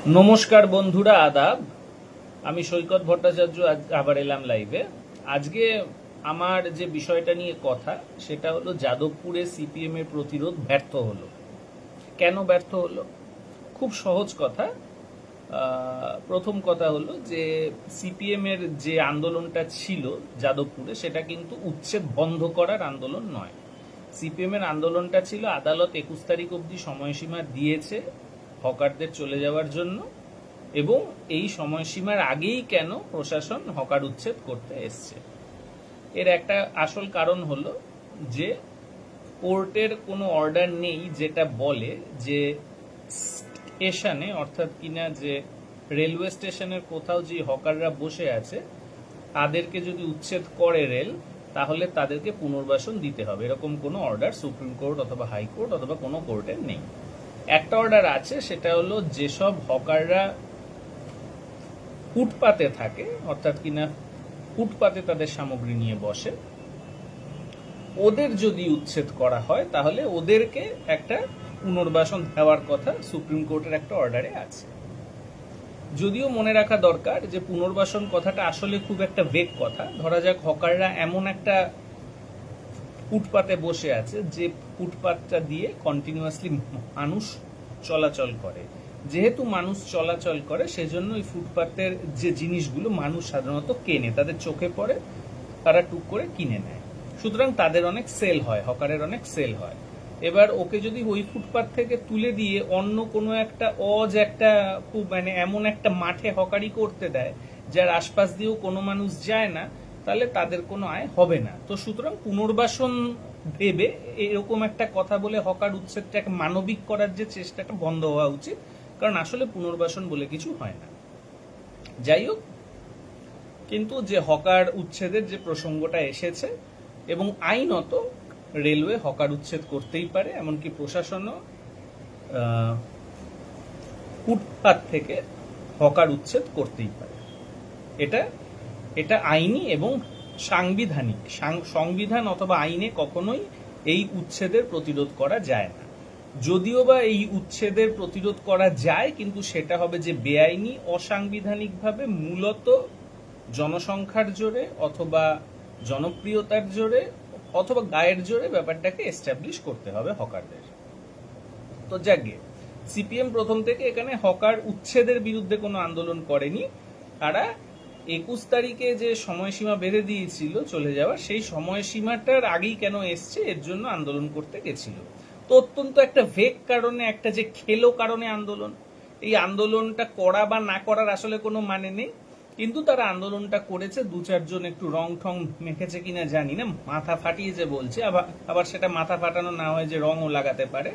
নমস্কার বন্ধুরা, আদাব। আমি সৈকত ভট্টাচার্য আজ আবার এলাম লাইভে। আজকে আমার যে বিষয়টা নিয়ে কথা সেটা হলো যাদবপুরে সিপিএম এর প্রতিরোধ ব্যর্থ হলো। কেন ব্যর্থ হলো? খুব সহজ কথা। প্রথম কথা হলো যে সিপিএম এর যে আন্দোলনটা ছিল যাদবপুরে, সেটা কিন্তু উচ্ছেদ বন্ধ করার আন্দোলন নয়। সিপিএম এর আন্দোলনটা ছিল আদালত 21 তারিখ অবধি সময়সীমা দিয়েছে হকারদের চলে যাওয়ার জন্য, এবং এই সময়সীমার আগেই কেন প্রশাসন হকার উচ্ছেদ করতে এসছে। এর একটা আসল কারণ হলো যে কোর্টের কোনো অর্ডার নেই যেটা বলে যে স্টেশনে, অর্থাৎ কিনা যে রেলওয়ে স্টেশনের কোথাও যে হকাররা বসে আছে তাদেরকে যদি উচ্ছেদ করে রেল, তাহলে তাদেরকে পুনর্বাসন দিতে হবে। এরকম কোনো অর্ডার সুপ্রিম কোর্ট অথবা হাইকোর্ট অথবা কোনো কোর্টের নেই। একটা অর্ডার আছে, সেটা হলো যেসব হকাররা ফুটপাতে থাকে, অর্থাৎ কিনা ফুটপাতে তাদের সামগ্রী নিয়ে বসে, ওদের যদি উচ্ছেদ করা হয় তাহলে ওদেরকে একটা পুনর্বাসন দেওয়ার কথা সুপ্রিম কোর্টের একটা অর্ডারে আছে। যদিও মনে রাখা দরকার যে পুনর্বাসন কথাটা আসলে খুব একটা ভেগ কথা। ধরা যাক হকাররা এমন একটা ফুটপাতে বসে আছে যে ফুটপাতটা দিয়ে কন্টিনিউয়াসলি মানুষ চলাচল করে। যেহেতু মানুষ চলাচল করে, সেজন্য ওই ফুটপাতের যে জিনিসগুলো মানুষ সাধারণত কেনে, তাদের চোখে পড়ে, তারা টুক করে কিনে নেয়। সুতরাং তাদের অনেক সেল হয়, হকারের অনেক সেল হয়। এবার ওকে যদি ওই ফুটপাত থেকে তুলে দিয়ে অন্য কোনো একটা একটা খুব এমন একটা মাঠে হকারি করতে দেয় যার আশপাশ দিয়েও কোনো মানুষ যায় না, তাহলে তাদের কোনো আয় হবে না। তো সুতরাং পুনর্বাসন ভেবে এরকম একটা কথা বলে হকার উচ্ছেদটাকে মানবিক করার যে চেষ্টাটা বন্ধ হওয়া উচিত, কারণ আসলে পুনর্বাসন বলে কিছু হয় না। যাই হোক, কিন্তু যে হকার উচ্ছেদের যে প্রসঙ্গটা এসেছে, এবং আইনত রেলওয়ে হকার উচ্ছেদ করতেই পারে, এমনকি প্রশাসনও ফুটপাত থেকে হকার উচ্ছেদ করতেই পারে। এটা এটা আইনি এবং সাংবিধানিক। সংবিধান অথবা আইনে কখনোই এই উচ্ছেদের প্রতিরোধ করা যায় না। যদিও বা এই উচ্ছেদের প্রতিরোধ করা যায়, কিন্তু সেটা হবে যে বেআইনি, অসাংবিধানিকভাবে, মূলত জনসংখ্যার জোরে অথবা জনপ্রিয়তার জোরে অথবা গায়ের জোরে ব্যাপারটাকে এস্টাবলিশ করতে হবে হকারদের। তো যাকে সিপিএম প্রথম থেকে এখানে হকার উচ্ছেদের বিরুদ্ধে কোনো আন্দোলন করেনি। তারা 21 তারিখে যে সময়সীমা বেঁধে দিয়েছিল চলে যাওয়ার, সেই সময়সীমাটার আগেই কেন এসছে এর জন্য আন্দোলন করতে গেছিল। তো অত্যন্ত একটা ভেগ কারণে, একটা যে খেলো কারণে আন্দোলন, এই আন্দোলনটা করা বা না করার আসলে কোনো মানে নেই। কিন্তু তারা আন্দোলনটা করেছে। দু চারজন একটু রং ঠং মেখেছে কিনা জানি না, মাথা ফাটিয়েছে বলছে, আবার সেটা মাথা ফাটানো না হয় যে রঙও লাগাতে পারে,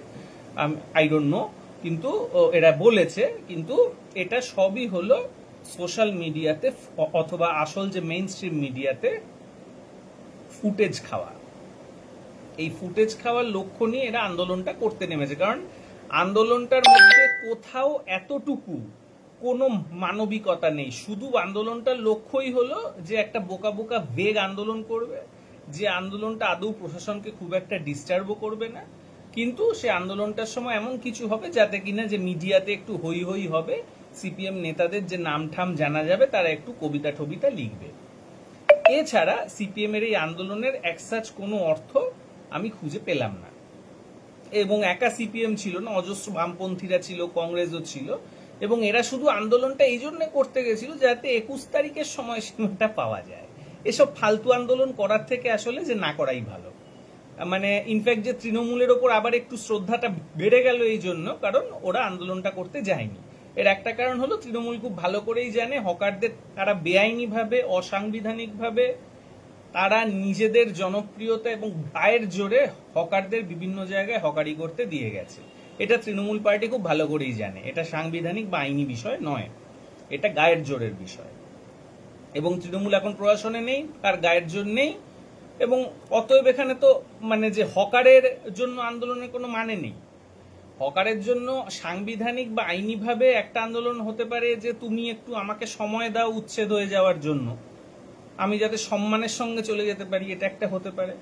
আই ডোন্ট নো। কিন্তু এরা বলেছে, কিন্তু এটা সবই হলো সোশ্যাল মিডিয়াতে অথবা আসল যে মেইন স্ট্রিম মিডিয়াতে ফুটেজ খাওয়া। এই ফুটেজ খাওয়ার লক্ষ্য নিয়ে এরা আন্দোলনটা করতে নেমেছে, কারণ আন্দোলনটার মধ্যে কোথাও এতটুকু কোনো মানবিকতা নেই। শুধু আন্দোলনটার লক্ষ্যই হলো যে একটা বোকা বোকা বেগ আন্দোলন করবে, যে আন্দোলনটা আদৌ প্রশাসনকে খুব একটা ডিস্টার্বও করবে না, কিন্তু সে আন্দোলনটার সময় এমন কিছু হবে যাতে কিনা যে মিডিয়াতে একটু হই হই হবে, সিপিএম নেতাদের যে নাম ঠাম জানা যাবে, তারা একটু কবিতা টবিতা লিখবে। এছাড়া সিপিএম এর এই আন্দোলনের একসাচ কোনো অর্থ আমি খুঁজে পেলাম না। এবং একা সিপিএম ছিল না, অজস্র বামপন্থীরা ছিল, কংগ্রেসও ছিল, এবং এরা শুধু আন্দোলনটা এই জন্য করতে গেছিল যাতে 21 তারিখের সময়সীমাটা পাওয়া যায়। এসব ফালতু আন্দোলন করার থেকে আসলে যে না করাই ভালো। ইনফ্যাক্ট যে তৃণমূলের ওপর আবার একটু শ্রদ্ধাটা বেড়ে গেল এই জন্য, কারণ ওরা আন্দোলনটা করতে যায়নি। এর একটা কারণ হলো তৃণমূল খুব ভালো করেই জানে হকারদের তারা বেআইনিভাবে, অসাংবিধানিকভাবে, তারা নিজেদের জনপ্রিয়তা এবং গায়ের জোরে হকারদের বিভিন্ন জায়গায় হকারি করতে দিয়ে গেছে। এটা তৃণমূল পার্টি খুব ভালো করেই জানে। এটা সাংবিধানিক বা আইনি বিষয় নয়, এটা গায়ের জোরের বিষয়। এবং তৃণমূল এখন প্রশাসনে নেই, তার গায়ের জোর নেই, এবং অতএব এখানে তো যে হকারের জন্য আন্দোলনের কোনো মানে নেই। হকারের জন্য সাংবিধানিক বা আইনিভাবে একটা আন্দোলন হতে পারে যে তুমি একটু আমাকে সময় দাও উচ্ছেদ হয়ে যাওয়ার জন্য, আমি যাতে সম্মানের সঙ্গে চলে যেতে পারি, এটা একটা হতে পারে।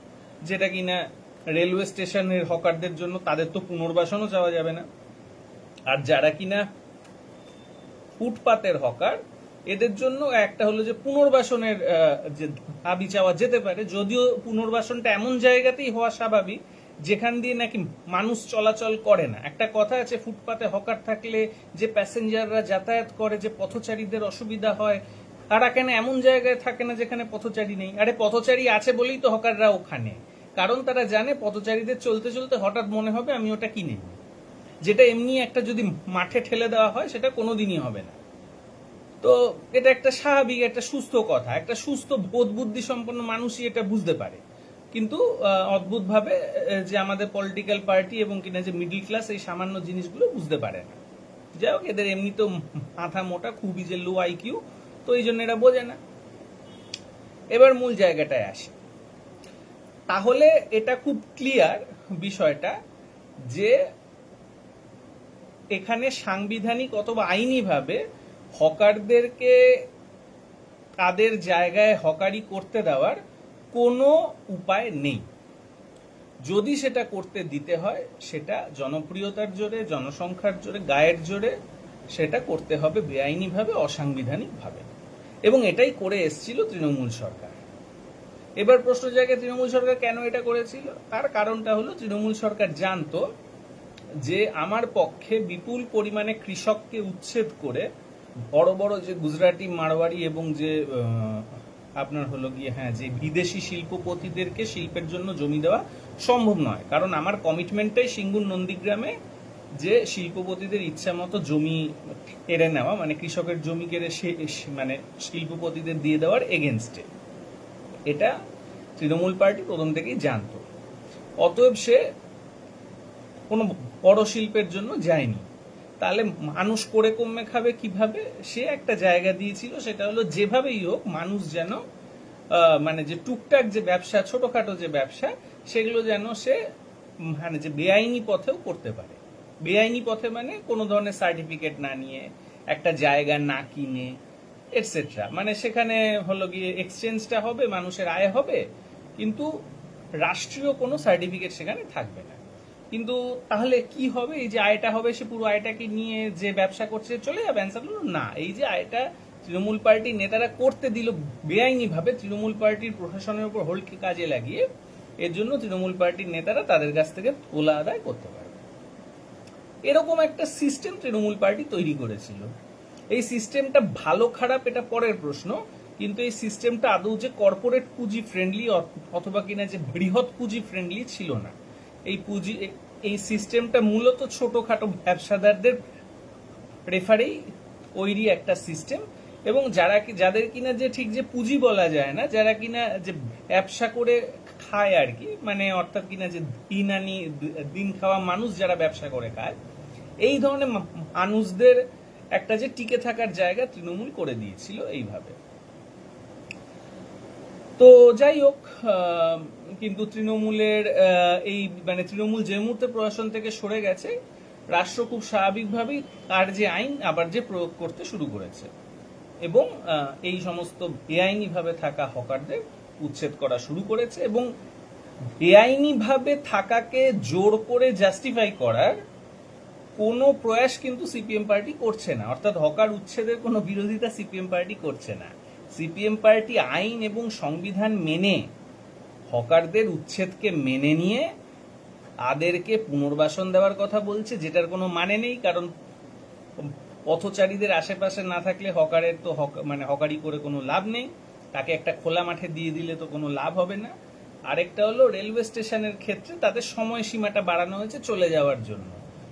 যেটা কিনা রেলওয়ে স্টেশনের হকারদের জন্য, তাদের তো পুনর্বাসনও চাওয়া যাবে না। আর যারা কিনা ফুটপাতের হকার, এদের জন্য একটা হলো যে পুনর্বাসনের যে দাবি চাওয়া যেতে পারে, যদিও পুনর্বাসনটা এমন জায়গাতেই হওয়া স্বাভাবিক যেখান দিয়ে নাকি মানুষ চলাচল করে না। একটা কথা আছে, ফুটপাতে হকার থাকলে যে প্যাসেঞ্জাররা যাতায়াত করে, যে পথচারীদের অসুবিধা হয়, তারা কেন এমন জায়গায় থাকে না যেখানে পথচারী নেই? আরে পথচারী আছে বলেই তো হকাররা ওখানে, কারণ তারা জানে পথচারীদের চলতে চলতে হঠাৎ মনে হবে আমি ওটা কিনে নিই, যেটা এমনি একটা যদি মাঠে ঠেলে দেওয়া হয় সেটা কোনোদিনই হবে না। তো এটা একটা স্বাভাবিক, একটা সুস্থ কথা, একটা সুস্থ বোধ বুদ্ধি সম্পন্ন মানুষই এটা বুঝতে পারে। কিন্তু অদ্ভুতভাবে যে আমাদের পলিটিক্যাল পার্টি এবং কিনা যে মিডল ক্লাস এই সামান্য জিনিসগুলো বুঝতে পারে না। যাই হোক, এদের এমনি তো মাথা মোটা, খুবই যে লো আইকিউ, তো এই জন্য এরা বোঝে না। এবার মূল জায়গাটায় আসে। তাহলে এটা খুব ক্লিয়ার বিষয়টা যে এখানে সাংবিধানিক অথবা আইনিভাবে হকারদেরকে তাদের জায়গায় হকারি করতে দেওয়ার কোনো উপায় নেই। যদি সেটা করতে দিতে হয় সেটা জনপ্রিয়তার জোরে, জনসংখ্যার জোরে, গায়ের জোরে সেটা করতে হবে বেআইনিভাবে, অসাংবিধানিকভাবে। এবং এটাই করে এসছিল তৃণমূল সরকার। এবার প্রশ্ন জায়গায় তৃণমূল সরকার কেন এটা করেছিল, তার কারণটা হলো তৃণমূল সরকার জানতো যে আমার পক্ষে বিপুল পরিমাণে কৃষককে উচ্ছেদ করে বড় বড় যে গুজরাটি, মারওয়াড়ি এবং যে আপনার হলো গিয়ে যে বিদেশি শিল্পপতিদেরকে শিল্পের জন্য জমি দেওয়া সম্ভব নয়। কারণ আমার কমিটমেন্টটাই সিঙ্গুর নন্দীগ্রামে যে শিল্পপতিদের ইচ্ছা মতো জমি কেড়ে নেওয়া, মানে কৃষকের জমি কেড়ে মানে শিল্পপতিদের দিয়ে দেওয়ার এগেনস্টে। এটা তৃণমূল পার্টি প্রথম থেকেই জানতো। অতএব সে কোনো বড় শিল্পের জন্য যায়নি। তাহলে মানুষ করে কমে খাবে কিভাবে? সে একটা জায়গা দিয়েছিল, সেটা হলো যেভাবেই হোক মানুষ যেন মানে যে টুকটাক যে ব্যবসা, ছোটখাটো যে ব্যবসা, সেগুলো যেন সে মানে যে বেআইনি পথেও করতে পারে। বেআইনি পথে মানে কোনো ধরনের সার্টিফিকেট না নিয়ে, একটা জায়গা না কিনে, এটসেট্রা। মানে সেখানে হলো গিয়ে এক্সচেঞ্জটা হবে, মানুষের আয় হবে, কিন্তু রাষ্ট্রীয় কোনো সার্টিফিকেট সেখানে থাকবে না। কিন্তু তাহলে কি হবে? এই যে আয়টা হবে, সে পুরো আয়টাকে নিয়ে যে ব্যবসা করছে চলে যাবে? অ্যান্সার হলো না। এই যে আয়টা তৃণমূল পার্টির নেতারা করতে দিল বেআইনিভাবে, তৃণমূল পার্টির প্রশাসনের উপর হোল্ডকে কাজে লাগিয়ে, এর জন্য তৃণমূল পার্টির নেতারা তাদের কাছ থেকে তোলা আদায় করতে পারবে। এরকম একটা সিস্টেম তৃণমূল পার্টি তৈরি করেছিল। এই সিস্টেমটা ভালো খারাপ এটা পরের প্রশ্ন, কিন্তু এই সিস্টেমটা আদৌ যে কর্পোরেট পুঁজি ফ্রেন্ডলি অথবা কিনা যে বৃহৎ পুঁজি ফ্রেন্ডলি ছিল না। এই সিস্টেমটা মূলত ছোটখাটো ব্যবসাদারদের প্রেফারেই তৈরি একটা সিস্টেম, এবং যাদের কিনা যে ঠিক যে পুঁজি বলা যায় না, যারা কিনা যে ব্যবসা করে খায় আর কি, মানে অর্থাৎ কিনা যে দিন খাওয়া মানুষ যারা ব্যবসা করে খায়, এই ধরনের মানুষদের একটা যে টিকে থাকার জায়গা তৃণমূল করে দিয়েছিল এইভাবে। তো যাই হোক, কিন্তু তৃণমূলের এই মানে তৃণমূল যে মুহূর্তে প্রশাসন থেকে সরে গেছে, রাষ্ট্র খুব স্বাভাবিকভাবেই তার যে আইন আবার যে প্রয়োগ করতে শুরু করেছে, এবং এই সমস্ত বেআইনিভাবে থাকা হকারদের উচ্ছেদ করা শুরু করেছে। এবং বেআইনিভাবে থাকাকে জোর করে জাস্টিফাই করার কোনো প্রয়াস কিন্তু সিপিএম পার্টি করছে না। অর্থাৎ হকার উচ্ছেদের কোনো বিরোধিতা সিপিএম পার্টি করছে না। সিপিএম পার্টি আইন এবং সংবিধান মেনে, হকারদের উচ্ছেদকে মেনে নিয়ে তাদেরকে পুনর্বাসন দেওয়ার কথা বলছে, যেটার কোনো মানে নেই। কারণ পথচারীদের আশেপাশে না থাকলে হকারের তো মানে হকারি করে কোনো লাভ নেই, তাকে একটা খোলা মাঠে দিয়ে দিলে তো কোনো লাভ হবে না। আরেকটা হলো রেলওয়ে স্টেশনের ক্ষেত্রে তাদের সময়সীমাটা বাড়ানো হয়েছে চলে যাওয়ার জন্য।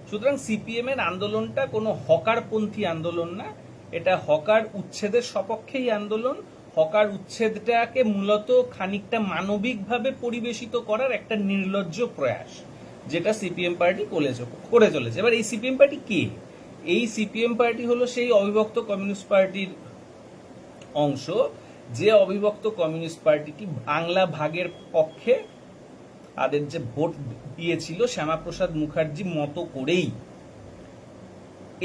সুতরাং সিপিএম এর আন্দোলনটা কোনো হকারপন্থী আন্দোলন না, এটা হকার উচ্ছেদের সপক্ষেই আন্দোলন। হকার উচ্ছেদটাকে মূলত খানিকটা মানবিকভাবে পরিবেশিত করার একটা নির্লজ্জ প্রয়াস, যেটা সিপিএম পার্টি করে চলেছে। এবার এই সিপিএম পার্টি কে? এই সিপিএম পার্টি হলো সেই অবিভক্ত কমিউনিস্ট পার্টির অংশ, যে অবিভক্ত কমিউনিস্ট পার্টিটি বাংলা ভাগের পক্ষে তাদের যে ভোট দিয়েছিল শ্যামাপ্রসাদ মুখার্জি মতো করেই।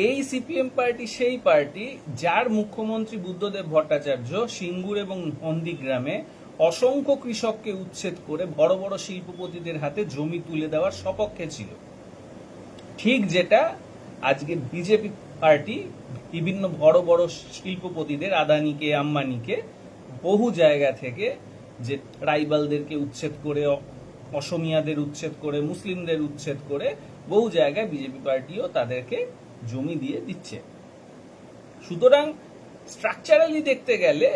এই সিপিএম পার্টি সেই পার্টি যার মুখ্যমন্ত্রী বুদ্ধদেব ভট্টাচার্য সিঙ্গুর এবং নন্দীগ্রামে অসংখ্য কৃষককে উচ্ছেদ করে বড় বড় শিল্পপতিদের হাতে জমি তুলে দেওয়ার সপক্ষে ছিল। ঠিক যেটা আজকে বিজেপি পার্টি বিভিন্ন বড় বড় শিল্পপতিদের, আদানিকে, আম্বানিকে বহু জায়গা থেকে যে ট্রাইবালদেরকে উচ্ছেদ করে, অসমিয়াদের উচ্ছেদ করে, মুসলিমদের উচ্ছেদ করে বহু জায়গায় বিজেপি পার্টিও তাদেরকে জমি দিয়ে দিচ্ছে। সুতরাং স্ট্রাকচারালি দেখতে গেলে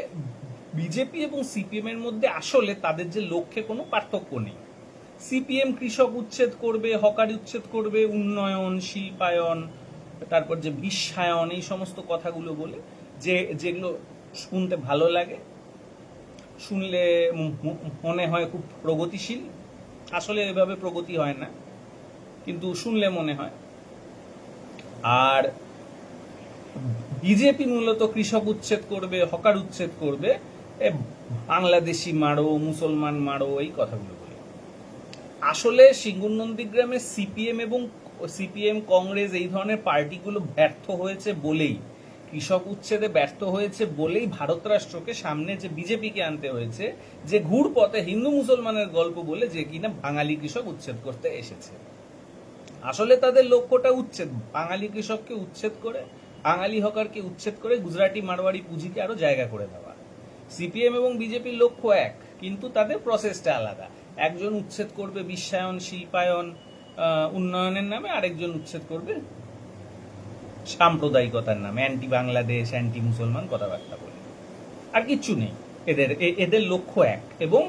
বিজেপি এবং সিপিএম এর মধ্যে আসলে তাদের যে লক্ষ্যে কোনো পার্থক্য নেই। সিপিএম কৃষক উচ্ছেদ করবে, হকারি উচ্ছেদ করবে, উন্নয়ন, শিল্পায়ন, তারপর যে বিশ্বায়ন, এই সমস্ত কথাগুলো বলে, যেগুলো শুনতে ভালো লাগে, শুনলে মনে হয় খুব প্রগতিশীল। আসলে এভাবে প্রগতি হয় না, কিন্তু শুনলে মনে হয়। আর বিজেপি মূলত কৃষক উচ্ছেদ করবে, হকার উচ্ছেদ করবে, বাংলাদেশি মারো, মুসলমান মারো, এই কথাগুলো বলে। আসলে সিঙ্গুর নন্দীগ্রামে সিপিএম, কংগ্রেস এই ধরনের পার্টিগুলো ব্যর্থ হয়েছে বলেই, কৃষক উচ্ছেদে ব্যর্থ হয়েছে বলেই ভারত রাষ্ট্রকে সামনে যে বিজেপিকে আনতে হয়েছে, যে ঘুর পথে হিন্দু মুসলমানের গল্প বলে, যে কিনা বাঙালি কৃষক উচ্ছেদ করতে এসেছে। আসলে তাদের লক্ষ্যটা উচ্ছেদ, বাঙালি কৃষককে উচ্ছেদ করে, বাঙালি হকারকে উচ্ছেদ করে গুজরাটি মারওয়াড়ি পুঁজিকে আরো জায়গা করে দেওয়া। সিপিএম এবং বিজেপির লক্ষ্য এক, কিন্তু তাদের প্রসেসটা আলাদা। একজন উচ্ছেদ করবে বিশ্বায়ন, শিল্পায়ন, উন্নয়নের নামে, আরেকজন উচ্ছেদ করবে সাম্প্রদায়িকতার নামে, অ্যান্টি বাংলাদেশ, অ্যান্টি মুসলমান কথাবার্তা বলে। আর কিচ্ছু নেই এদের লক্ষ্য এক। এবং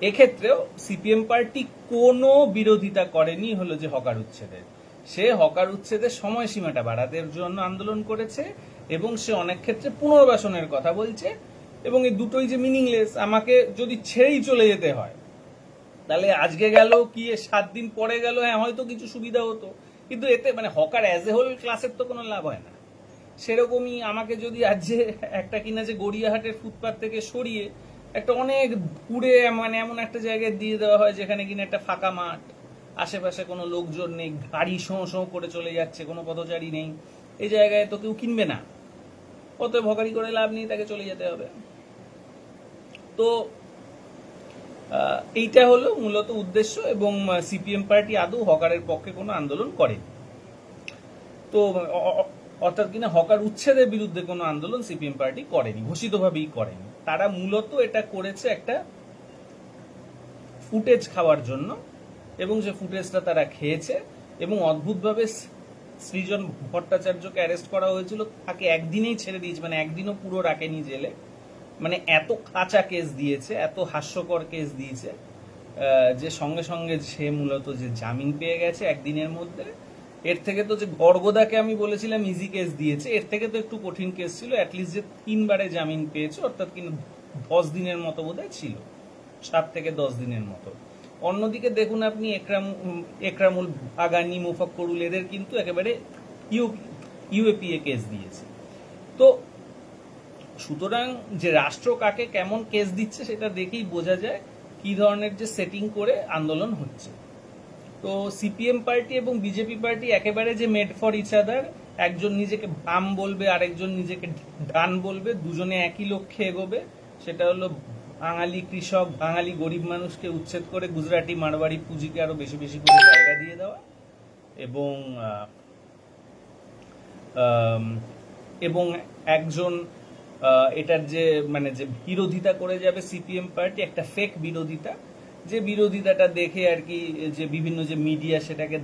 এক্ষেত্রেও সিপিএম পার্টি কোনো বিরোধিতা করেনি হলো যে হকার উচ্ছেদের। সে হকার উচ্ছেদের সময়সীমাটা বাড়াতে জন্য আন্দোলন করেছে, এবং সে অনেক ক্ষেত্রে পুনর্বাসনের কথা বলছে। এবং এই দুটোই যে মিনিংলেস, আমাকে যদি ছেড়েই চলে যেতে হয়, তাহলে আজকে গেল কি 7 দিন পরে গেল, হ্যাঁ হয়তো কিছু সুবিধা হতো, কিন্তু এতে মানে হকার অ্যাজ এ হোল ক্লাসের তো কোনো লাভ হয় না। সেরকমই আমাকে যদি আজ যে একটা কিনা যে গড়িয়াহাটের ফুটপাথ থেকে সরিয়ে একটা অনেক দূরে মানে এমন একটা জায়গায় দিয়ে দেওয়া হয় যেখানে কিনা একটা ফাঁকা মাঠ, আশেপাশে কোনো লোকজন নেই, গাড়ি শোঁ শোঁ করে চলে যাচ্ছে, কোনো পথচারী নেই, এই জায়গায় তো কেউ কিনবে না, অতএব হকারি করে লাভ নেই, তাকে চলে যেতে হবে। তো এইটা হলো মূলত উদ্দেশ্য। এবং সিপিএম পার্টি আদৌ হকারের পক্ষে কোনো আন্দোলন করেনি। তো অর্থাৎ কিনা হকার উচ্ছেদের বিরুদ্ধে কোনো আন্দোলন সিপিএম পার্টি করেনি, ঘোষিতভাবেই করেনি। তারা মূলত এটা করেছে একটা ফুটেজ খাওয়ার জন্য, এবং যে ফুটেজটা তারা খেয়েছে। এবং অদ্ভুতভাবে সৃজন ভট্টাচার্যকে অ্যারেস্ট করা হয়েছিল, তাকে একদিনেই ছেড়ে দিয়েছে, মানে একদিনও পুরো রাখেনি জেলে। মানে এত কাঁচা কেস দিয়েছে, এত হাস্যকর কেস দিয়েছে, যে সঙ্গে সঙ্গে সে মূলত যে জামিন পেয়ে গেছে একদিনের মধ্যে। এর থেকে তো যে গর্গদাকে আমি বলেছিলাম ইজি কেস দিয়েছে, এর থেকে তো একটু কঠিন কেস ছিল। অ্যাটলিস্ট যে 3 বারে জামিন পেয়েছে, অর্থাৎ কিন্তু 10 দিনের মতো বোধহয় ছিল, 7 থেকে 10 দিনের মতো। অন্যদিকে দেখুন আপনি একরামুল বাগানি, মুফাক্করুল, এদের কিন্তু একেবারে ইউএপিএ কেস দিয়েছে। তো সুতরাং যে রাষ্ট্র কাকে কেমন কেস দিচ্ছে সেটা দেখেই বোঝা যায় কি ধরনের যে সেটিং করে আন্দোলন হচ্ছে। তো সিপিএম পার্টি এবং বিজেপি পার্টি একেবারে যে মেড ফর ইচ আদার, একজন নিজেকে বাম বলবে, আরেকজন নিজেকে ডান বলবে, দুজনে একই লক্ষ্যে এগোবে, সেটা হলো বাঙালি কৃষক, বাঙালি গরিব মানুষকে উচ্ছেদ করে গুজরাটি মারওয়াড়ি পুঁজিকে আরো বেশি বেশি করে জায়গা দিয়ে দেওয়া। এবং একজন এটার যে মানে যে বিরোধিতা করে যাবে সিপিএম পার্টি, একটা ফেক বিরোধিতা, যে বিরোধিতাটা দেখে আর কি যে বিভিন্ন যে মিডিয়া সেটাকে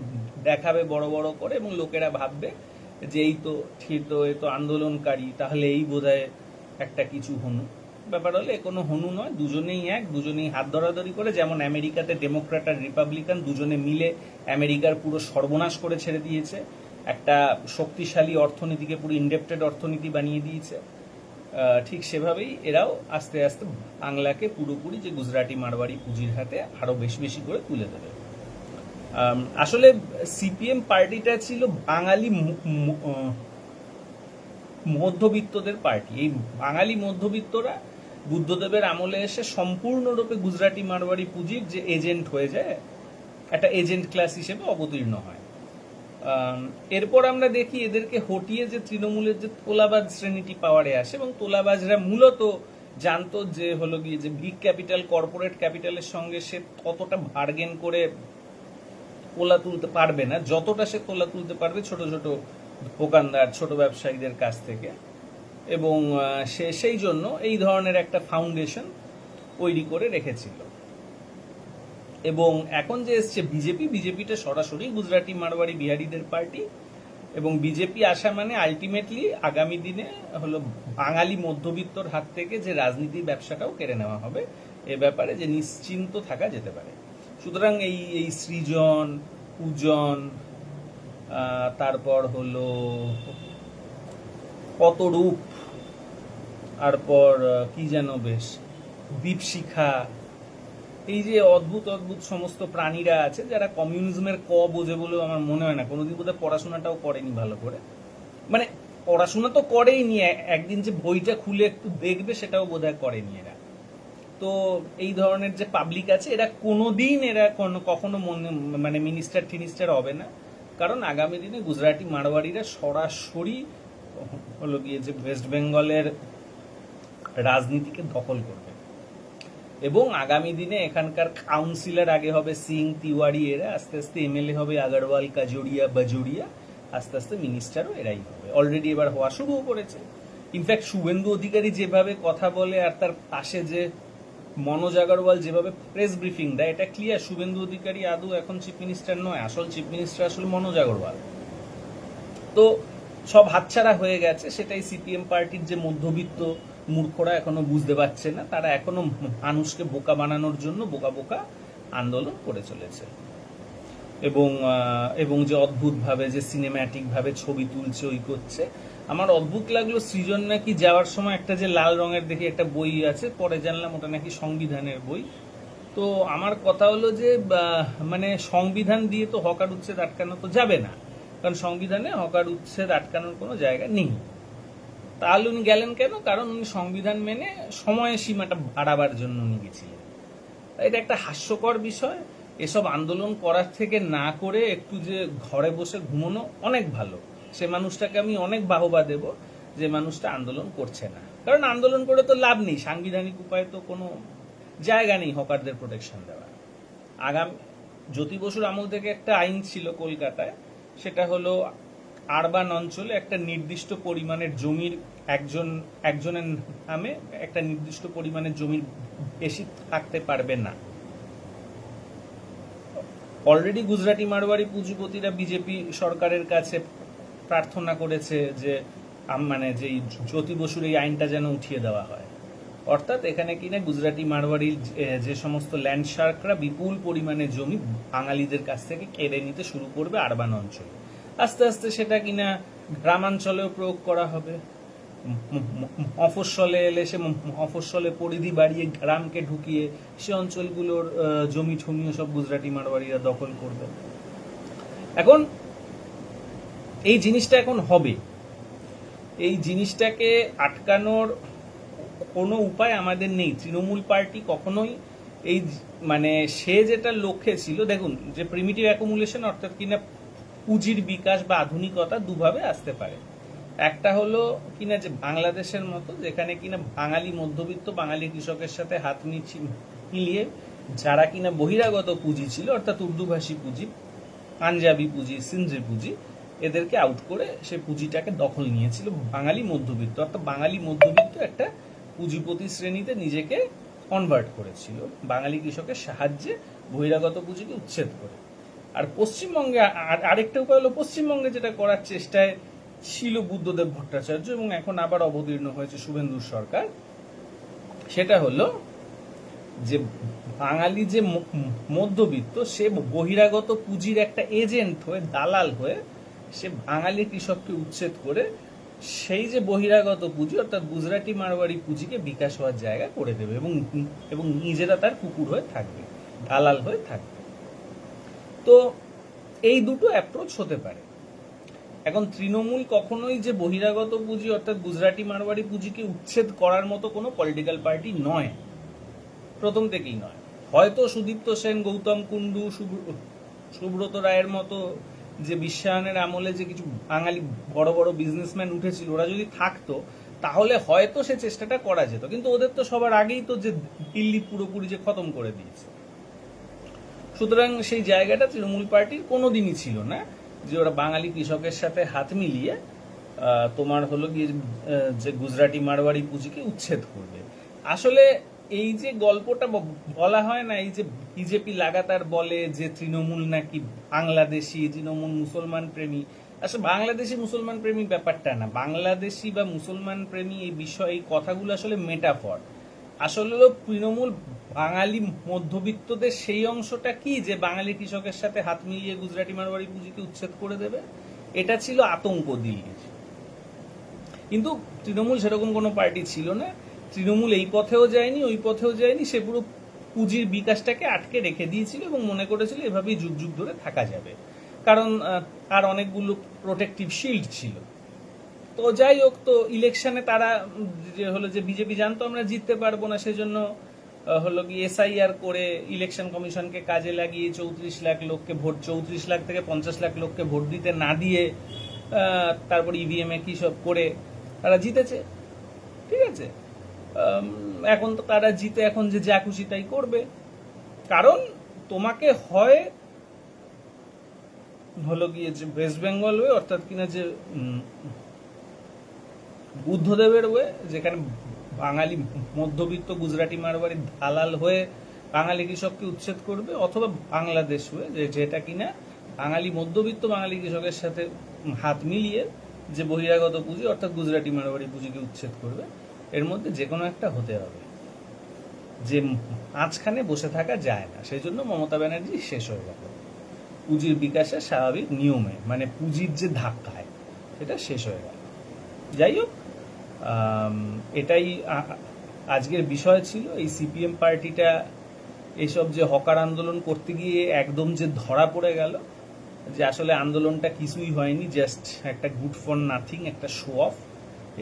দেখাবে বড় বড় করে, এবং লোকেরা ভাববে যে এই তো ঠিক, তো এ তো আন্দোলনকারী, তাহলে এই বোধহয় একটা কিছু হনু। ব্যাপার হলে কোনো হনু নয়, দুজনেই এক, দুজনেই হাত ধরাধরি করে। যেমন আমেরিকাতে ডেমোক্র্যাট আর রিপাবলিকান দুজনে মিলে আমেরিকার পুরো সর্বনাশ করে ছেড়ে দিয়েছে, একটা শক্তিশালী অর্থনীতিকে পুরো ইনডেপ্টেড অর্থনীতি বানিয়ে দিয়েছে, ঠিক সেভাবেই এরাও আস্তে আস্তে বাংলাকে পুরোপুরি যে গুজরাটি মারওয়াড়ি পুঁজির হাতে আরো বেশি বেশি করে তুলে দেবে। আসলে সিপিএম পার্টিটা ছিল বাঙালি মধ্যবিত্তদের পার্টি। এই বাঙালি মধ্যবিত্তরা বুদ্ধদেবের আমলে এসে সম্পূর্ণরূপে গুজরাটি মারওয়াড়ি পুঁজির যে এজেন্ট হয়ে যায়, একটা এজেন্ট ক্লাস হিসেবে অবতীর্ণ হয়। এরপর আমরা দেখি এদেরকে হটিয়ে যে তৃণমূলের যে তোলাবাজ শ্রেণীটি পাওয়ারে আসে, এবং তোলাবাজরা মূলত জানতো যে হলো গিয়ে যে বিগ ক্যাপিটাল, কর্পোরেট ক্যাপিটালের সঙ্গে সে ততটা বার্গেন করে তোলা তুলতে পারবে না, যতটা সে তোলা তুলতে পারবে ছোট ছোট দোকানদার ছোট ব্যবসায়ীদের কাছ থেকে, এবং সে সেই জন্য এই ধরনের একটা ফাউন্ডেশন তৈরি করে রেখেছিল। এবং এখন যে এসছে বিজেপিটা সরাসরি গুজরাটি মারওয়াড়ি বিহারিদের পার্টি, এবং বিজেপি আসা মানে আলটিমেটলি আগামী দিনে হলো বাঙালি মধ্যবিত্তর হাত থেকে যে রাজনীতির ব্যবসাটাও কেড়ে নেওয়া হবে, এ ব্যাপারে যে নিশ্চিন্ত থাকা যেতে পারে। সুতরাং এই সৃজন, পূজন, তারপর হলো কতরূপ, তারপর কি যেন বেশ দীপশিখা, এই যে অদ্ভুত অদ্ভুত সমস্ত প্রাণীরা আছে যারা কমিউনিজমের বোঝে বলেও আমার মনে হয় না, কোনোদিন বোধহয় পড়াশোনাটাও করেনি ভালো করে। মানে পড়াশোনা তো করেই নি, একদিন যে বইটা খুলে একটু দেখবে সেটাও বোধহয় করেনি এরা। তো এই ধরনের যে পাবলিক আছে এরা কোনোদিন কখনো মানে মিনিস্টার হবে না, কারণ আগামী দিনে গুজরাটি মারওয়াড়িরা সরাসরি হলো গিয়ে যে ওয়েস্ট বেঙ্গলের রাজনীতিকে দখল করবে, এবং আগামী দিনে এখানকার কাউন্সিলর আগে হবে সিং, তিওয়ারি, এরা আস্তে আস্তে এমএলএ হবে, আগরওয়াল, কাজুরিয়া, বাজুরিয়া, আস্তে আস্তে মিনিস্টারও এরাই হবে। অলরেডি এবার হওয়া শুরুও করেছে। ইনফ্যাক্ট শুভেন্দু অধিকারী যেভাবে কথা বলে আর তার পাশে যে মনোজ আগরওয়াল যেভাবে প্রেস ব্রিফিং দেয়, এটা ক্লিয়ার শুভেন্দু অধিকারী আদৌ এখন চিফ মিনিস্টার নয়, আসল চিফ মিনিস্টার আসলে মনোজ আগরওয়াল। তো সব হাতছাড়া হয়ে গেছে, সেটাই সিপিএম পার্টির যে মধ্যবিত্ত মূর্খরা এখনো বুঝতে পারছে না, তারা এখনো মানুষকে বোকা বানানোর জন্য বোকা বোকা আন্দোলন করে চলেছে, এবং যে অদ্ভুত ভাবে যে সিনেম্যাটিক ভাবে ছবি তুলছে, ওই করছে। আমার অদ্ভুত লাগলো সৃজন নাকি যাওয়ার সময় একটা যে লাল রঙের দেখি একটা বই আছে, পরে জানলাম ওটা নাকি সংবিধানের বই। তো আমার কথা হলো যে মানে সংবিধান দিয়ে তো হকার উচ্ছেদ আটকানো তো যাবে না, কারণ সংবিধানে হকার উচ্ছেদ আটকানোর কোনো জায়গা নেই। তাহলে উনি গেলেন কেন? কারণ উনি সংবিধান মেনে সময়ের সীমাটা বাড়াবার জন্য উনি গেছিলেন। এটা একটা হাস্যকর বিষয়। এসব আন্দোলন করার থেকে না করে একটু যে ঘরে বসে ঘুমানো অনেক ভালো। সে মানুষটাকে আমি অনেক বাহবা দেব যে মানুষটা আন্দোলন করছে না, কারণ আন্দোলন করে তো লাভ নেই, সাংবিধানিক উপায়ে তো কোনো জায়গা নেই হকারদের প্রোটেকশন দেওয়ার। আগামী জ্যোতি বসুর আমল থেকে একটা আইন ছিল কলকাতায়, সেটা হলো আরবান অঞ্চলে একটা নির্দিষ্ট পরিমাণের জমির একজনের নামে একটা নির্দিষ্ট পরিমাণের জমির বেশি থাকতে পারবে না। অলরেডি গুজরাটি মারওয়াড়ি পুঁজিপতিরা বিজেপি সরকারের কাছে প্রার্থনা করেছে যে মানে যে জ্যোতি বসুর এই আইনটা যেন উঠিয়ে দেওয়া হয়। অর্থাৎ এখানে কিনা গুজরাটি মারওয়াড়ির যে সমস্ত ল্যান্ড শার্করা বিপুল পরিমাণে জমি বাঙালিদের কাছ থেকে কেড়ে নিতে শুরু করবে আরবান অঞ্চলে। আস্তে আস্তে সেটা কিনা গ্রামাঞ্চলেও প্রয়োগ করা হবে। মফস্বলে এলে সে মফস্বলে পরিধি বাড়িয়ে গ্রামকে ঢুকিয়ে সে অঞ্চলগুলোর জমি ঠমিও সব গুজরাটি মারওয়াড়িরা দখল করবে। এখন এই জিনিসটা এখন হবে, এই জিনিসটাকে আটকানোর কোনো উপায় আমাদের নেই। তৃণমূল পার্টি কখনোই এই মানে সে যেটা লক্ষ্যে ছিল, দেখুন যে প্রিমিটিভ অ্যাকুমুলেশন অর্থাৎ কিনা পুঁজির বিকাশ বা আধুনিকতা দুভাবে আসতে পারে। একটা হলো কিনা যে বাংলাদেশের মতো, যেখানে কিনা বাঙালি মধ্যবিত্ত বাঙালি কৃষকের সাথে হাত মিলিয়ে যারা কিনা বহিরাগত পুঁজি ছিল, অর্থাৎ উর্দুভাষী পুঁজি, পাঞ্জাবি পুঁজি, সিন্ধি পুঁজি, এদেরকে আউট করে সে পুঁজিটাকে দখল নিয়েছিল বাঙালি মধ্যবিত্ত। অর্থাৎ বাঙালি মধ্যবিত্ত একটা পুঁজিপতি শ্রেণীতে নিজেকে কনভার্ট করেছিল বাঙালি কৃষকের সাহায্যে বহিরাগত পুঁজিকে উচ্ছেদ করে। আর পশ্চিমবঙ্গে আরেকটা উপায় হলো, পশ্চিমবঙ্গে যেটা করার চেষ্টায় ছিল বুদ্ধদেব ভট্টাচার্য এবং এখন আবার অবতীর্ণ হয়েছে শুভেন্দুর সরকার, সেটা হলো যে বাঙালি যে মধ্যবিত্ত সে বহিরাগত পুঁজির একটা এজেন্ট হয়ে, দালাল হয়ে সে বাঙালি কৃষককে উচ্ছেদ করে সেই যে বহিরাগত পুঁজি অর্থাৎ গুজরাটি মারওয়াড়ি পুঁজিকে বিকাশ হওয়ার জায়গা করে দেবে এবং নিজেরা তার কুকুর হয়ে থাকবে, দালাল হয়ে থাকবে। তো এই দুটো অ্যাপ্রোচ হতে পারে। এখন তৃণমূল কখনোই যে বহিরাগত পুঁজি অর্থাৎ গুজরাটি মারওয়াড়ি পুঁজিকে উচ্ছেদ করার মতো কোনো পলিটিক্যাল পার্টি নয়, প্রথম থেকেই নয়। হয়তো সুদীপ্ত সেন, গৌতম কুন্ডু, সুব্রত রায়ের মতো যে বিশ্বায়নের আমলে যে কিছু বাঙালি বড় বড় বিজনেসম্যান উঠেছিল, ওরা যদি থাকতো তাহলে হয়তো সে চেষ্টাটা করা যেত, কিন্তু ওদের তো সবার আগেই তো যে দিল্লি পুরোপুরি যে খতম করে দিয়েছে। সুতরাং সেই জায়গাটা তৃণমূল পার্টির কোনোদিনই ছিল না যে ওরা বাঙালি কৃষকের সাথে হাত মিলিয়ে তোমার হলো গিয়ে যে গুজরাটি মারওয়াড়ি পুঁজিকে উচ্ছেদ করবে। আসলে এই যে গল্পটা বলা হয় না, এই যে বিজেপি লাগাতার বলে যে তৃণমূল নাকি বাংলাদেশি, তৃণমূল মুসলমান প্রেমী। আসলে বাংলাদেশি মুসলমান প্রেমী ব্যাপারটা না, বাংলাদেশি বা মুসলমান প্রেমী এই বিষয়, এই কথাগুলো আসলে মেটাফর। আসলে তৃণমূল বাঙালি মধ্যবিত্তদের সেই অংশটা কি যে বাঙালি কৃষকের সাথে হাত মিলিয়ে গুজরাটি মারওয়াড়ি পুঁজিকে উচ্ছেদ করে দেবে, এটা ছিল আতঙ্ক দিল্লির। কিন্তু তৃণমূল সেরকম কোনো পার্টি ছিল না, তৃণমূল এই পথেও যায়নি ওই পথেও যায়নি, সে পুরো পুঁজির বিকাশটাকে আটকে রেখে দিয়েছিল এবং মনে করেছিল এভাবেই যুগ যুগ ধরে থাকা যাবে, কারণ আর অনেকগুলো প্রোটেকটিভ শিল্ড ছিল। তো যাই হোক, তো ইলেকশনে তারা যে হলো যে বিজেপি জানতো আমরা জিততে পারবো না, সেজন্য হলো কি এসআইআর করে ইলেকশন কমিশনকে কাজে লাগিয়ে 34 লাখ লোককে ভোট, 34 লাখ থেকে 50 লাখ লোককে ভোট দিতে না দিয়ে তারপর ইভিএম এ কি সব করে তারা জিতেছে। ঠিক আছে, এখন তো তারা জিতে এখন যে যা খুশি তাই করবে, কারণ তোমাকে হয় হলো গিয়ে যে ওয়েস্ট বেঙ্গল ওয়ে, অর্থাৎ কিনা যে বুদ্ধদেবের ওয়ে, যেখানে বাঙালি মধ্যবিত্ত গুজরাটি মারওয়াড়ির দালাল হয়ে বাঙালি কৃষককে উচ্ছেদ করবে, অথবা বাংলাদেশ ওয়ে, যেটা কিনা বাঙালি মধ্যবিত্ত বাঙালি কৃষকের সাথে হাত মিলিয়ে যে বহিরাগত পুঁজি অর্থাৎ গুজরাটি মারওয়াড়ি পুঁজিকে উচ্ছেদ করবে। এর মধ্যে যে কোনো একটা হতে হবে, যে মাঝখানে বসে থাকা যায় না। সেই জন্য মমতা ব্যানার্জি শেষ হয়ে গেল পুঁজির বিকাশের স্বাভাবিক নিয়মে, মানে পুঁজির যে ধাক্কায় সেটা শেষ হয়ে গেল। যাই হোক, এটাই আজকের বিষয় ছিল। এই সিপিএম পার্টিটা এইসব যে হকার আন্দোলন করতে গিয়ে একদম যে ধরা পড়ে গেল, যে আসলে আন্দোলনটা কিছুই হয়নি, জাস্ট একটা গুড ফর নাথিং, একটা শো অফ।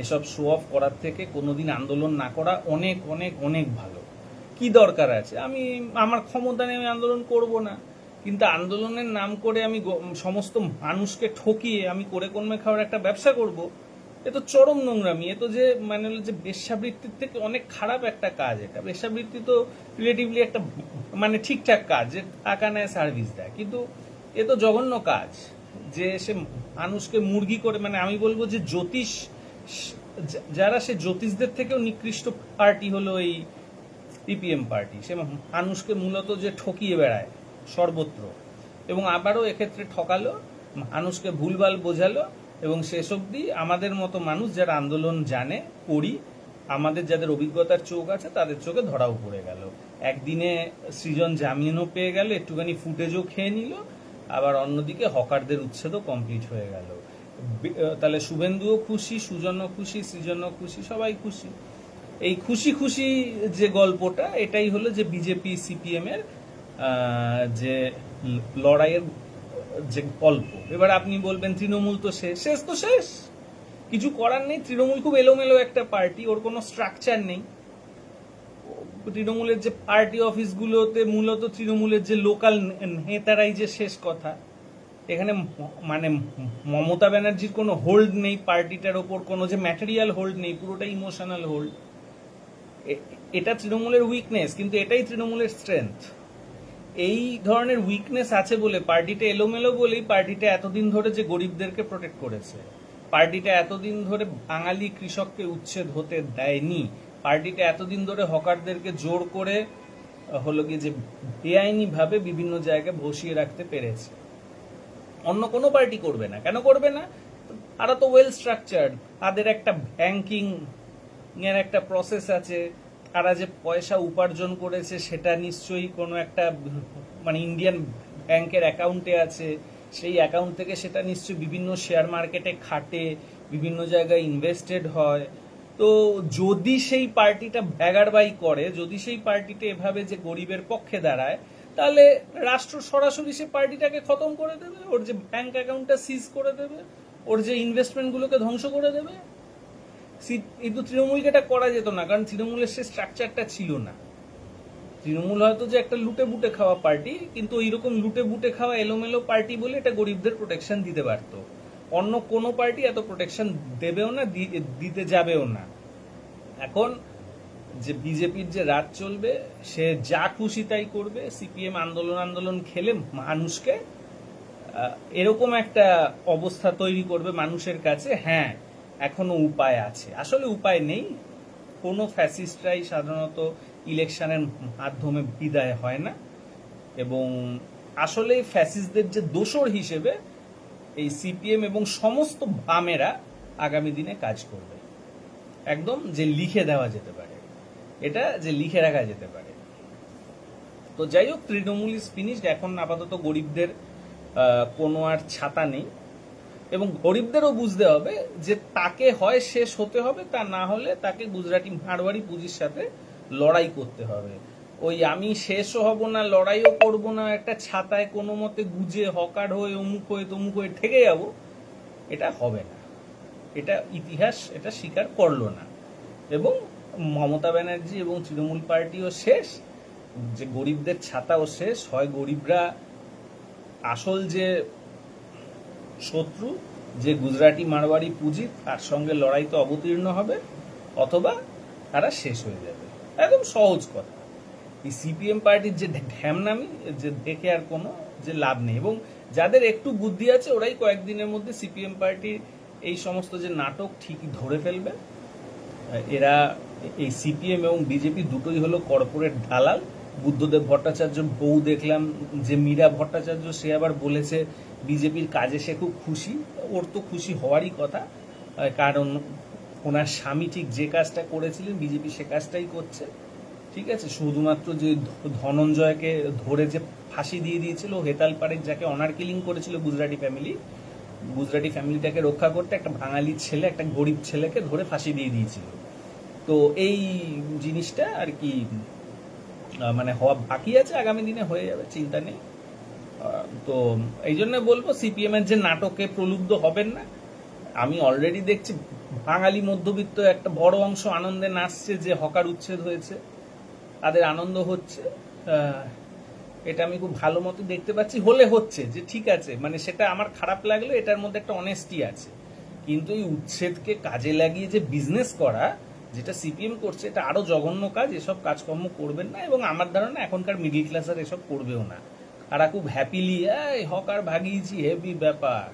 এসব শো অফ করার থেকে কোনোদিন আন্দোলন না করা অনেক অনেক অনেক ভালো। কি দরকার আছে, আমি আমার ক্ষমতা নেই আমি আন্দোলন করব না, কিন্তু আন্দোলনের নাম করে আমি সমস্ত মানুষকে ঠকিয়ে আমি করে কর্মে খাওয়ার একটা ব্যবসা করব, এ তো চরম নোংরামি। এ তো যে মানে হলো যে বেশ্যাবৃত্তির থেকে অনেক খারাপ একটা কাজ। এটা বেশ্যাবৃত্তি তো রিলেটিভলি একটা মানে ঠিকঠাক কাজ, যে টাকা নেয় সার্ভিস দেয়, কিন্তু এ তো জঘন্য কাজ, যে সে মানুষকে মুরগি করে, মানে আমি বলবো যে জ্যোতিষ যারা, সে জ্যোতিষদের থেকেও নিকৃষ্ট পার্টি হলো এই সিপিএম পার্টি। সে মানুষকে মূলত যে ঠকিয়ে বেড়ায় সর্বত্র, এবং আবারও এক্ষেত্রে ঠকালো, মানুষকে ভুলভাল বোঝালো, এবং শেষ অবধি আমাদের মতো মানুষ যারা আন্দোলন জানে করি, আমাদের যাদের অভিজ্ঞতার চোখ আছে তাদের চোখে ধরাও পড়ে গেল। একদিনে সৃজন জামিনও পেয়ে গেল, একটুখানি ফুটেজও খেয়ে নিল, আবার অন্যদিকে হকারদের উচ্ছেদও কমপ্লিট হয়ে গেল। তাহলে শুভেন্দুও খুশি, সুজনও খুশি, সৃজনও খুশি, সবাই খুশি। এই খুশি খুশি যে গল্পটা, এটাই হলো যে বিজেপি সিপিএম এর যে লড়াইয়ের যে গল্প। এবার আপনি বলবেন তৃণমূল তো শেষ, শেষ তো শেষ, কিছু করার নেই। তৃণমূল খুব এলোমেলো একটা পার্টি, ওর কোনো স্ট্রাকচার নেই। তৃণমূলের যে পার্টি অফিসগুলোতে মূলত তৃণমূলের যে লোকাল নেতারাই যে শেষ কথা, এখানে মানে মমতা ব্যানার্জির কোনো হোল্ড নেই পার্টিটার ওপর, কোনো যে ম্যাটেরিয়াল হোল্ড নেই, পুরোটাই ইমোশনাল হোল্ড। এটা তৃণমূলের উইকনেস, কিন্তু এটাই তৃণমূলের স্ট্রেংথ। এই ধরনের উইকনেস আছে বলে পার্টিটা এলোমেলো বলেই পার্টিটা এতদিন ধরে যে গরিবদেরকে প্রোটেক্ট করেছে, পার্টিটা এতদিন ধরে বাঙালি কৃষককে উচ্ছেদ হতে দেয়নি, পার্টিটা এতদিন ধরে হকারদেরকে জোর করে হলো গিয়ে যে বেআইনি ভাবে বিভিন্ন জায়গায় বসিয়ে রাখতে পেরেছে। অন্য কোনো পার্টি করবে না। কেন করবে না? তারা তো ওয়েল স্ট্রাকচার্ড, তাদের একটা ব্যাংকিং এর একটা প্রসেস আছে, তারা যে পয়সা উপার্জন করেছে সেটা নিশ্চয়ই কোনো একটা মানে ইন্ডিয়ান ব্যাংকের অ্যাকাউন্টে আছে, সেই অ্যাকাউন্ট থেকে সেটা নিশ্চয়ই বিভিন্ন শেয়ার মার্কেটে খাটে, বিভিন্ন জায়গায় ইনভেস্টেড হয়। তো যদি সেই পার্টিটা ব্যাগারবাই করে, যদি সেই পার্টিটা এভাবে যে গরিবের পক্ষে দাঁড়ায়, তাহলে রাষ্ট্র সরাসরি সে পার্টিটাকে খতম করে দেবে, ওর যে ব্যাংক অ্যাকাউন্টটা সিজ করে দেবে, ওর যে ইনভেস্টমেন্টগুলোকে ধ্বংস করে দেবে। কিন্তু তৃণমূলকে এটা করা যেত না, কারণ তৃণমূলের সে স্ট্রাকচারটা ছিল না। তৃণমূল হয়তো যে একটা লুটে বুটে খাওয়া পার্টি, কিন্তু এইরকম লুটে বুটে খাওয়া এলোমেলো পার্টি বলে এটা গরিবদের প্রোটেকশন দিতে পারত। অন্য কোনো পার্টি এত প্রোটেকশন দেবেও না, দিতে যাবেও না। এখন যে বিজেপির যে রাত চলবে, সে যা খুশি তাই করবে। সিপিএম আন্দোলন খেলে মানুষকে এরকম একটা অবস্থা তৈরি করবে মানুষের কাছে। হ্যাঁ, এখনো উপায় আছে, আসলে উপায় নেই। কোনো ফ্যাসিস্টরাই সাধারণত ইলেকশনের মাধ্যমে বিদায় হয় না, এবং আসলে ফ্যাসিস্টদের যে দোসর হিসেবে এই সিপিএম এবং সমস্ত বামেরা আগামী দিনে কাজ করবে, একদম যে লিখে দেওয়া যেতে পারে, এটা যে লিখে রাখা যেতে পারে। তো যাই হোক, তৃণমূল ইজ ফিনিশড। এখন আপাতত গরিবদের কোনো আর ছাতা নেই, এবং গরিবদেরও বুঝতে হবে যে তাকে হয় শেষ হতে হবে, তা না হলে তাকে গুজরাটি মারওয়ারি পুঁজির সাথে লড়াই করতে হবে। ওই আমি শেষও হব না, লড়াইও করব না, একটা ছাতায় কোনো মতে গুজে হকার হয়ে অমুক হয়ে তমুক হয়ে ঠেকে যাব, এটা হবে না। এটা ইতিহাস এটা স্বীকার করলো না, এবং মমতা ব্যানার্জি এবং তৃণমূল পার্টিও শেষ, যে গরিবদের ছাতাও শেষ। হয় গরিবরা আসল যে শত্রু, যে গুজরাটি মারওয়ারি পুঁজি, তার সঙ্গে লড়াইতে অবতীর্ণ হবে, অথবা তারা শেষ হয়ে যাবে। একদম সহজ কথা। এই সিপিএম পার্টির যে ঢ্যামনামি, যে দেখে আর কোনো যে লাভ নেই, এবং যাদের একটু বুদ্ধি আছে ওরাই কয়েকদিনের মধ্যে সিপিএম পার্টির এই সমস্ত যে নাটক ঠিকই ধরে ফেলবে। এরা এই সিপিএম এবং বিজেপি দুটোই হলো কর্পোরেট দালাল। বুদ্ধদেব ভট্টাচার্য বউ দেখলাম, যে মীরা ভট্টাচার্য, সে আবার বলেছে বিজেপির কাজে সে খুব খুশি। ওর তো খুশি হওয়ারই কথা, কারণ ওনার স্বামী ঠিক যে কাজটা করেছিলেন বিজেপি সে কাজটাই করছে। ঠিক আছে, শুধুমাত্র যে ধনঞ্জয়কে ধরে যে ফাঁসি দিয়ে দিয়েছিল, হেতাল পারেখ যাকে অনার কিলিং করেছিল গুজরাটি ফ্যামিলিটাকে রক্ষা করতে একটা বাঙালি ছেলে, একটা গরিব ছেলেকে ধরে ফাঁসি দিয়ে দিয়েছিল। তো এই জিনিসটা আর কি মানে হওয়া বাকি আছে, আগামী দিনে হয়ে যাবে, চিন্তা নেই। তো এই জন্য বলবো সিপিএম এর যে নাটকে প্রলুব্ধ হবেন না। আমি অলরেডি দেখছি বাঙালি মধ্যবিত্ত একটা বড় অংশ আনন্দে নাচছে যে হকার উচ্ছেদ হয়েছে, তাদের আনন্দ হচ্ছে। এটা আমি খুব ভালো মতো দেখতে পাচ্ছি। হলে হচ্ছে যে ঠিক আছে, মানে সেটা আমার খারাপ লাগলো, এটার মধ্যে একটা অনেস্টি আছে। কিন্তু এই উচ্ছেদকে কাজে লাগিয়ে যে বিজনেস করা, যেটা সিপিএম করছে, এটা আরো জঘন্য কাজ। এসব কাজকর্ম করবেন না, এবং আমার ধারণা এখনকার মিডিল ক্লাস আর এসব করবেও না। তারা খুব হ্যাপিলি হকার ভাগিয়েছি, হেভি ব্যাপার,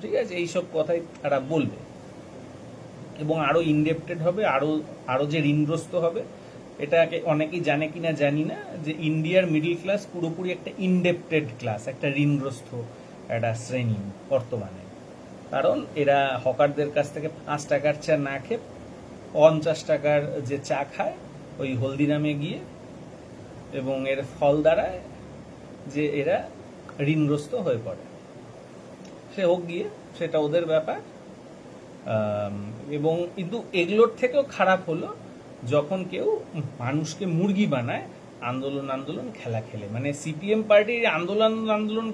ঠিক আছে, এইসব কথাই তারা বলবে, এবং আরো ইনডেপ্টেড হবে, আরো যে ঋণগ্রস্ত হবে। এটাকে অনেকেই জানে কিনা জানি না, যে ইন্ডিয়ার মিডিল ক্লাস পুরোপুরি একটা ইনডেপ্টেড ক্লাস, একটা ঋণগ্রস্ত একটা শ্রেণী বর্তমানে। কারণ এরা হকারদের কাছ থেকে 5 টাকার চা না খেয়ে 50 টাকার যে চা খায় ওই হলদিরামে গিয়ে, এবং এর ফল দাঁড়ায় যে এরা ঋণগ্রস্ত হয়ে পড়ে। সে হোক গিয়ে, সেটা ওদের ব্যাপার। এবং কিন্তু এগুলোর থেকেও খারাপ হলো যখন কেউ মানুষকে মুরগি বানায় আন্দোলন খেলা খেলে। মানে সিপিএম পার্টির আন্দোলন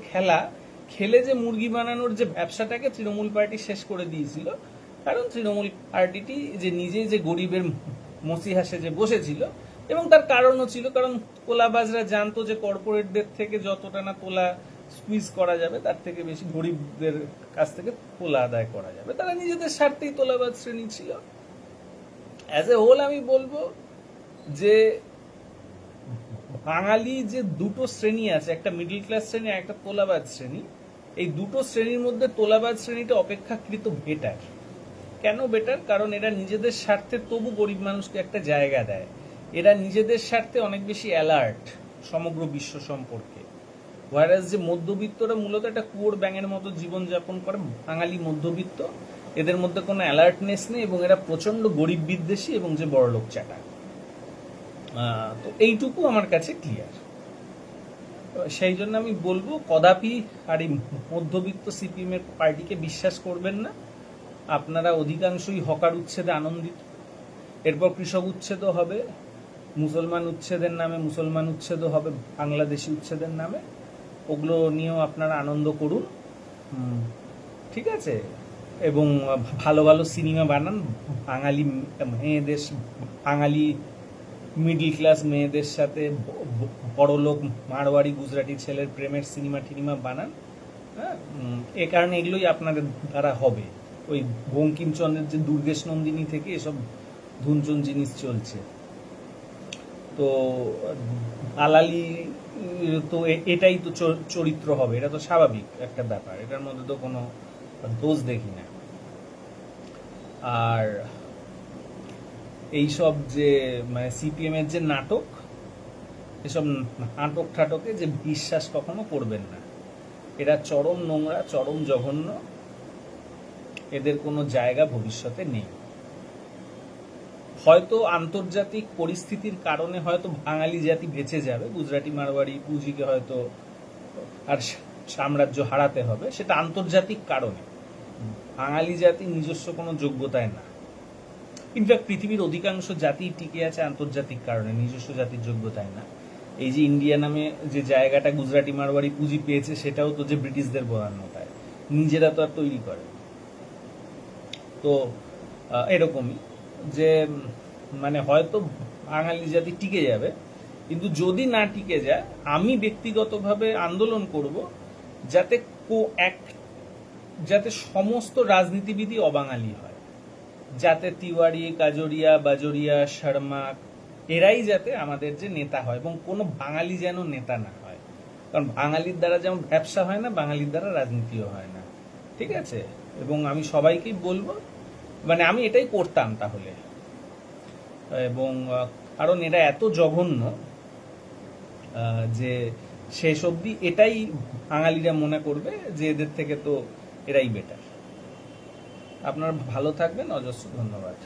খেলে যে মুরগি বানানোর যে ব্যবসাটাকে তৃণমূল পার্টি শেষ করে দিয়েছিল। কারণ তৃণমূল পার্টিটি যে নিজেই যে গরিবের মসিহাসে যে বসেছিল, এবং তার কারণও ছিল, কারণ তোলাবাজরা জানতো যে কর্পোরেটদের থেকে যতটা না তোলা স্কুইজ করা যাবে, তার থেকে বেশি গরিবদের কাছ থেকে তোলা আদায় করা যাবে। তারা নিজেদের স্বার্থেই তোলাবাজ শ্রেণী ছিল। অ্যাজ এ হোল আমি বলবো যে বাঙালি যে দুটো শ্রেণী আছে, একটা মিডল ক্লাস শ্রেণী আর একটা তোলাবাজ শ্রেণী, এই দুটো শ্রেণীর মধ্যে তোলাবাজ শ্রেণীটা অপেক্ষাকৃত বেটার। কেন বেটার? কারণ এরা নিজেদের স্বার্থে তবু গরিব মানুষকে একটা জায়গা দেয়। এরা নিজেদের স্বার্থে অনেক বেশি অ্যালার্ট সমগ্র বিশ্ব সম্পর্কে। ওয়ারাস যে মধ্যবিত্তরা মূলত একটা কুয়োর ব্যাঙের মতো জীবনযাপন করে, বাঙালি মধ্যবিত্ত, এদের মধ্যে কোনো অ্যালার্টনেস নেই, এবং এরা প্রচন্ড গরিব বিদ্বেষী এবং যে বড়লোক চাটা। তো এইটুকু আমার কাছে ক্লিয়ার। সেই জন্য আমি বলবো কদাপি আর এই মধ্যবিত্ত সিপিএম এর পার্টিকে বিশ্বাস করবেন না। আপনারা অধিকাংশই হকার উচ্ছেদে আনন্দিত, এরপর কৃষক উচ্ছেদও হবে, মুসলমান উচ্ছেদের নামে মুসলমান উচ্ছেদও হবে, বাংলাদেশি উচ্ছেদের নামে। ওগুলো নিয়েও আপনারা আনন্দ করুন, ঠিক আছে, এবং ভালো ভালো সিনেমা বানান। বাঙালি মেয়েদের, বাঙালি মিডল ক্লাস মেয়েদের সাথে বড়লোক মারওয়ারি গুজরাটি ছেলের প্রেমের সিনেমা টিনেমা বানান। হ্যাঁ, এ কারণে এগুলোই আপনাদের দ্বারা হবে। ওই বঙ্কিমচন্দ্রের যে দুর্গেশ নন্দিনী থেকে এসব ধুনচুন জিনিস চলছে। তো দালালি তো এটাই তো চরিত্র হবে, এটা তো স্বাভাবিক একটা ব্যাপার, এটার মধ্যে তো কোনো দোষ দেখি না। আর এইসব যে মানে সিপিএম এর যে নাটক, এসব নাটক ঠাটকে যে বিশ্বাস কখনো করবেন না, এরা চরম নোংরা, চরম জঘন্য, এদের কোনো জায়গা ভবিষ্যতে নেই। হয়তো আন্তর্জাতিক পরিস্থিতির কারণে হয়তো বাঙালি জাতি বেঁচে যাবে, গুজরাটি মারওয়াড়ি পুঁজিকে হয়তো আর সাম্রাজ্য হারাতে হবে, সেটা আন্তর্জাতিক কারণে, বাঙালি জাতি নিজস্ব কোনো যোগ্যতায় না। ইনফ্যাক্ট পৃথিবীর অধিকাংশ জাতি টিকে আছে আন্তর্জাতিক কারণে, নিজস্ব জাতির যোগ্যতায় না। এই যে ইন্ডিয়া নামে যে জায়গাটা গুজরাটি মারওয়াড়ি পুঁজি পেয়েছে, সেটাও তো যে ব্রিটিশদের বরান্নতায়, নিজেরা তো আর তৈরি করে। তো এরকমই যে মানে হয়তো বাঙালি জাতি টিকে যাবে, কিন্তু যদি না টিকে যায়, আমি ব্যক্তিগতভাবে আন্দোলন করব যাতে যাতে সমস্ত রাজনীতিবিদই অবাঙালি হয়, যাতে তিওয়ারি, কাজরিয়া, বাজরিয়া, শর্মা এরাই যাতে আমাদের যে নেতা হয়, এবং কোনো বাঙালি যেন নেতা না হয়। কারণ বাঙালির দ্বারা যেমন ব্যবসা হয় না, বাঙালির দ্বারা রাজনীতিও হয় না, ঠিক আছে? এবং আমি সবাইকেই বলবো, মানে আমি এটাই করতাম তাহলে। এবং কারণ এরা এত জঘন্য যে শেষ অবধি এটাই বাঙালিরা মনে করবে যে এদের থেকে তো এরাই বেটার। আপনারা ভালো থাকবেন, অজস্র ধন্যবাদ।